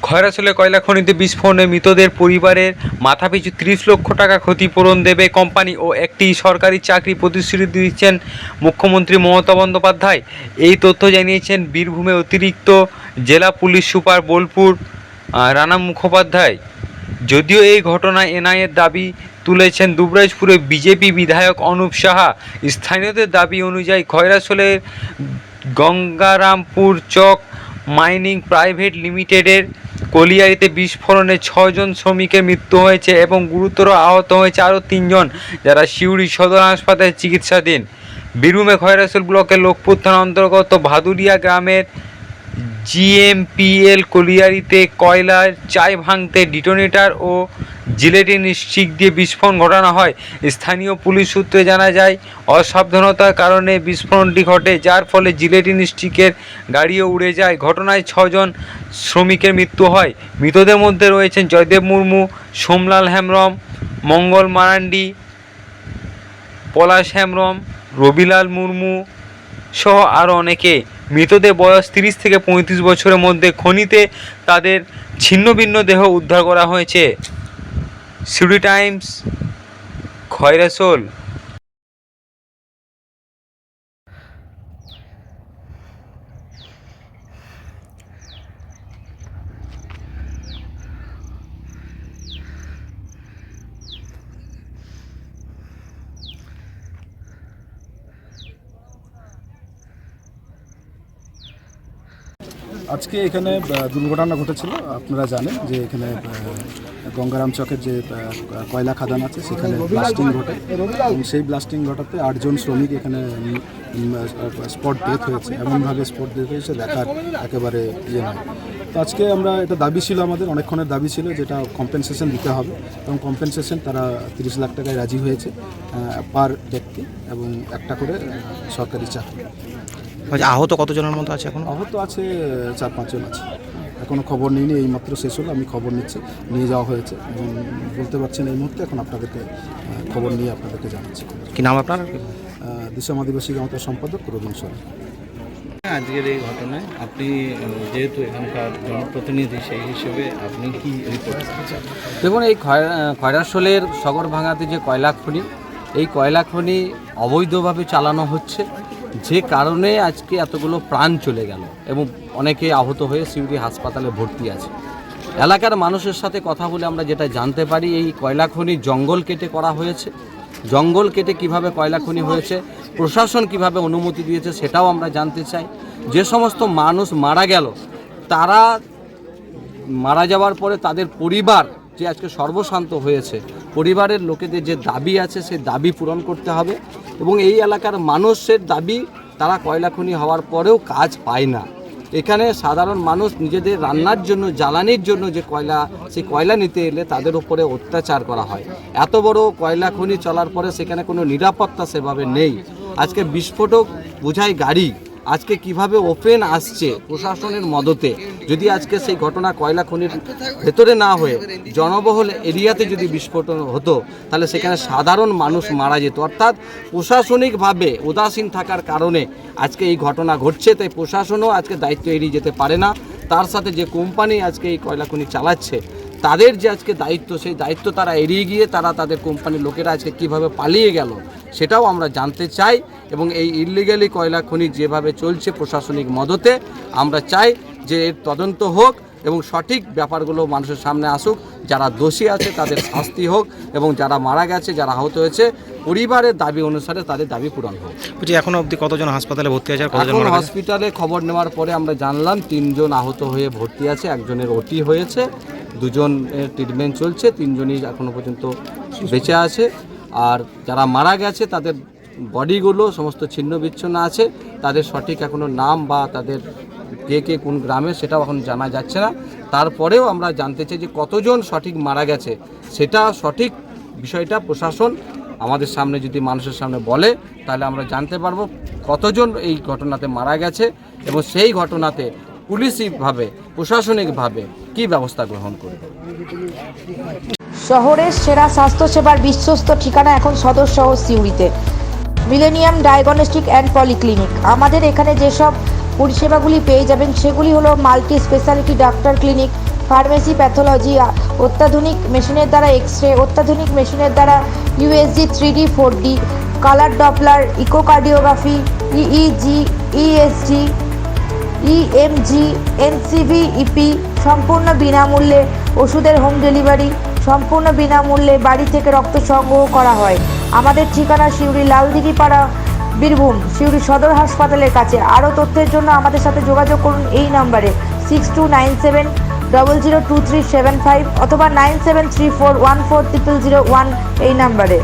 খয়রাছড়ি কয়লা খনিতে বিস্ফোরণে মৃতদের পরিবারের মাথাপিছু 30 লক্ষ টাকা ক্ষতিপূরণ দেবে কোম্পানি ও একটি সরকারি চাকরি প্রতিশ্রুতি দিচ্ছেন মুখ্যমন্ত্রী মমতা বন্দ্যোপাধ্যায়। এই তথ্য জানিয়েছেন বীরভূমে অতিরিক্ত জেলা পুলিশ সুপার বোলপুর রানা মুখোপাধ্যায়। যদিও এই ঘটনায় এনআইএর দাবি তুলেছেন দুবরাজপুরের বিজেপি বিধায়ক অনুপ সাহা। স্থানীয়দের দাবি অনুযায়ী খয়রাছড়ির গঙ্গারামপুর চক মাইনিং প্রাইভেট লিমিটেডের কলিয়ারিতে বিস্ফোরণে 6 জন শ্রমিকের মৃত্যু হয়েছে এবং গুরুতর আহত হয়েছে আরও 3 জন, যারা সিউড়ি সদর হাসপাতালে চিকিৎসাধীন। বীরভূমে খয়রাছড়ি ব্লকের লোকপুর থানার অন্তর্গত ভাদুরিয়া গ্রামের জিএমপিএল কলিয়ারিতে কয়লার চাই ভাঙতে ডিটোনেটর ও জিলেটিন স্টিক দিয়ে বিস্ফোরণ ঘটানো হয়। স্থানীয় পুলিশ সূত্রে জানা যায়, অসাবধানতার কারণে বিস্ফোরণটি ঘটে, যার ফলে জিলেটিন স্টিকের গাড়িও উড়ে যায়। ঘটনায় 6 জন শ্রমিকের মৃত্যু হয়। মৃতদের মধ্যে রয়েছেন জয়দেব মুর্মু, সোমলাল হেমব্রম, মঙ্গল মারান্ডি, পলাশ হেমব্রম, রবিলাল মুর্মু সহ আরও অনেকে। মৃতদের বয়স 30 থেকে 35 বছরের মধ্যে। খনিতে তাদের ছিন্নভিন্ন দেহ উদ্ধার করা হয়েছে। সিউড়ি টাইমস, খয়রাছড়ি। আজকে এখানে দুর্ঘটনা ঘটেছিল। আপনারা জানেন যে এখানে গঙ্গারাম চকের যে কয়লা খাদান আছে সেখানে ব্লাস্টিং ঘটে এবং সেই ব্লাস্টিং ঘটাতে 8 জন শ্রমিক এখানে স্পট ডেথ হয়েছে। এমনভাবে স্পট ডেথ হয়েছে দেখার একেবারে ইয়ে নয়। তো আজকে আমরা এটা দাবি ছিল, আমাদের অনেকক্ষণের দাবি ছিল যেটা কম্পেনসেশন দিতে হবে এবং কম্পেনসেশন তারা 30 লাখ টাকায় রাজি হয়েছে পার ব্যক্তি এবং একটা করে সরকারি চাকরি। আহত কতজনের মতো আছে এখন? আহত আছে 4-5 জন আছে। এখনও খবর নিইনি, এইমাত্র শেষ হলো, আমি খবর নিচ্ছি, নিয়ে যাওয়া হয়েছে এবং বলতে পারছেন এই মুহূর্তে। এখন আপনাদেরকে খবর নিয়ে আপনাদেরকে জানাচ্ছি। কি নাম আপনার? দিশম আদিবাসী গাঁওতার সম্পাদক রবীন সরেন। আজকের এই ঘটনায় আপনি যেহেতু এখানকার জনপ্রতিনিধি, সেই হিসেবে আপনি কি রিপোর্ট করছেন? দেখুন, এই খয়রাছড়ির সগরভাঙাতে যে কয়লা খনি, এই কয়লা খনি অবৈধভাবে চালানো হচ্ছে, যে কারণে আজকে এতগুলো প্রাণ চলে গেল এবং অনেকে আহত হয়ে সিউড়ি হাসপাতালে ভর্তি আছে। এলাকার মানুষের সাথে কথা বলে আমরা যেটা জানতে পারি, এই কয়লা খনি জঙ্গল কেটে করা হয়েছে। জঙ্গল কেটে কিভাবে কয়লা খনি হয়েছে, প্রশাসন কিভাবে অনুমতি দিয়েছে সেটাও আমরা জানতে চাই। যে সমস্ত মানুষ মারা গেল, তারা মারা যাওয়ার পরে তাদের পরিবার যে আজকে সর্বশান্ত হয়েছে, পরিবারের লোকেদের যে দাবি আছে সেই দাবি পূরণ করতে হবে এবং এই এলাকার মানুষের দাবি, তারা কয়লা খনি হওয়ার পরেও কাজ পায় না। এখানে সাধারণ মানুষ নিজেদের রান্নার জন্য, জ্বালানির জন্য যে কয়লা, সেই কয়লা নিতে এলে তাদের উপরে অত্যাচার করা হয়। এত বড় কয়লা খনি চলার পরে সেখানে কোনো নিরাপত্তা সেভাবে নেই। আজকে বিস্ফোরক বোঝাই গাড়ি আজকে কিভাবে ওপেন আসছে প্রশাসনের মদতে। যদি আজকে সেই ঘটনা কয়লা খনির ভেতরে না হয়ে জনবহুল এরিয়াতে যদি বিস্ফোরণ হতো, তাহলে সেখানে সাধারণ মানুষ মারা যেত। অর্থাৎ প্রশাসনিকভাবে উদাসীন থাকার কারণে আজকে এই ঘটনা ঘটছে। তাই প্রশাসনও আজকে দায়িত্ব এড়িয়ে যেতে পারে না। তার সাথে যে কোম্পানি আজকে এই কয়লা খনি চালাচ্ছে, তাদের যে আজকে দায়িত্ব, সেই দায়িত্ব তারা এড়িয়ে গিয়ে তাদের কোম্পানির লোকেরা আজকে কীভাবে পালিয়ে গেল সেটাও আমরা জানতে চাই। এবং এই ইললিগ্যালি কয়লা খনি যেভাবে চলছে প্রশাসনিক মদতে, আমরা চাই যে এর তদন্ত হোক এবং সঠিক ব্যাপারগুলো মানুষের সামনে আসুক। যারা দোষী আছে তাদের শাস্তি হোক এবং যারা মারা গেছে, যারা আহত হয়েছে, পরিবারের দাবি অনুসারে তাদের দাবি পূরণ হোক। বলছি, এখনো অবধি কতজন হাসপাতালে ভর্তি আছে? এখন হসপিটালে খবর নেওয়ার পরে আমরা জানলাম 3 জন আহত হয়ে ভর্তি আছে, একজনের ওটি হয়েছে, 2 জনের ট্রিটমেন্ট চলছে, 3 জনই এখনো পর্যন্ত বেঁচে আছে। আর যারা মারা গেছে তাদের বডিগুলো সমস্ত ছিন্ন বিচ্ছিন্ন আছে। তাদের সঠিক এখনো নাম বা তাদের কে কোন গ্রামে সেটাও এখন জানা যাচ্ছে না। তারপরেও আমরা জানতে চাই যে কতজন সঠিক মারা গেছে, সেটা সঠিক বিষয়টা প্রশাসন আমাদের সামনে যদি মানুষের সামনে বলে, তাহলে আমরা জানতে পারবো কতজন এই ঘটনাতে মারা গেছে এবং সেই ঘটনাতে পুলিশিভাবে, প্রশাসনিকভাবে কী ব্যবস্থা গ্রহণ করবে। শহরের সেরা স্বাস্থ্যসেবার বিশ্বস্ত ঠিকানা এখন সদর শহর সিউড়িতে, মিলেনিয়াম ডায়াগনস্টিক অ্যান্ড পলিক্লিনিক। আমাদের এখানে যেসব পরিষেবাগুলি পেয়ে যাবেন সেগুলি হলো multi speciality doctor clinic, pharmacy, pathology, অত্যাধুনিক মেশিনের দ্বারা এক্স-রে, অত্যাধুনিক মেশিনের দ্বারা USG, 3D, 4D, colour Doppler, echocardiography, EEG, ESG, EMG, NCV, EP, সম্পূর্ণ বিনামূল্যে ওষুধের হোম ডেলিভারি, সম্পূর্ণ বিনামূল্যে বাড়ি থেকে রক্ত সংগ্রহ করা হয়। আমাদের ঠিকানা সিউড়ি লালদিঘিপাড়া, বীরভূম, সিউড়ি সদর হাসপাতালের কাছে। আরও তথ্যের জন্য আমাদের সাথে যোগাযোগ করুন এই নম্বরে 6297002375 অথবা 9734140001 এই নম্বরে।